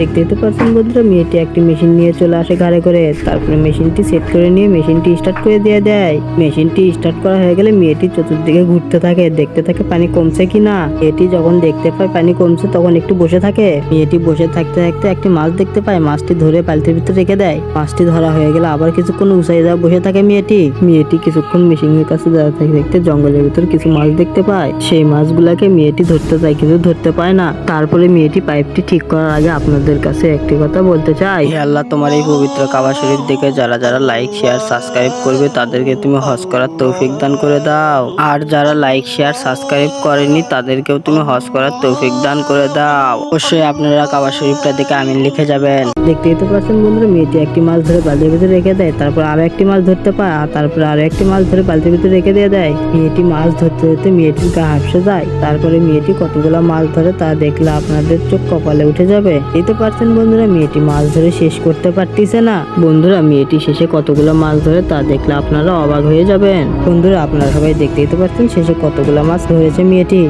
দেখতেই তো পাচ্ছেন বন্ধুরা, মেয়েটি একটি মেশিন নিয়ে চলে আসে ঘাড়ে করে। তারপরে মেশিনটি সেট করে নিয়ে মেশিনটি স্টার্ট করে দিয়ে দেয়। মেশিনটি স্টার্ট করা হয়ে গেলে মেয়েটি চতুর্দিকে ঘুরতে থাকে, দেখতে থাকে পানি কমছে কিনা। মেয়েটি যখন দেখতে পায় পানি কমছে তখন একটু বসে থাকে। মেয়েটি বসে থাকতে থাকতে একটি মাছ দেখতে পায়, মাছটি ধরে বালতির ভিতরে রেখে দেয়। মাছটি ধরা হয়ে গেলে আবার কিছুক্ষণ উঁচাই যা বসে থাকে মেয়েটি কিছুক্ষণ মেশিনের কাছে দাঁড়িয়ে থাকতে থাকতে জঙ্গলের ভিতর কিছু মাছ দেখতে পায়। সেই মাছগুলাকে মেয়েটি ধরতে চায় কিন্তু ধরতে পায় না। তারপরে মেয়েটি পাইপটি ঠিক করার আগে আপনাদের কাছে একটি কথা বলতে চাই। হে আল্লাহ, তোমার এই পবিত্র কাবা শরীফ দেখে যারা যারা লাইক শেয়ার সাবস্ক্রাইব করবে তাদেরকে তুমি হজ করার তৌফিক দান করে দাও। আর যারা লাইক শেয়ার সাবস্ক্রাইব করেনি তাদেরকেও তুমি হজ করার তৌফিক দান করে দাও। অবশ্যই আপনারা কাবা শরীফটা দেখে আমিন লিখে যাবেন। দেখতেই তো পাচ্ছেন বন্ধুরা, মেয়েটি একটি মাছ ধরে বালতির ভিতরে রেখে দেয়। তারপর আরো একটি মাছ ধরতে পায়, আর তারপরে আরো একটি মাছ ধরে বালতির ভিতরে রেখে দিয়ে দেয়। মেয়েটি মাছ ধরতে ধরতে মেয়েটির গা হাঁপসে যায়। তারপরে মেয়েটি কতগুলা মাছ ধরে তা দেখলে আপনাদের চোখ কপালে উঠে যাবে। এই তো পারছেন বন্ধুরা, মেয়েটি মাছ ধরে শেষ করতে পারতেছে না। বন্ধুরা, মেয়েটি শেষে কতগুলো মাছ ধরে তা দেখলে আপনারা অবাক হয়ে যাবেন। বন্ধুরা, আপনারা সবাই দেখতেই তো পাচ্ছেন শেষে কতগুলো মাছ ধরেছে মেয়েটি।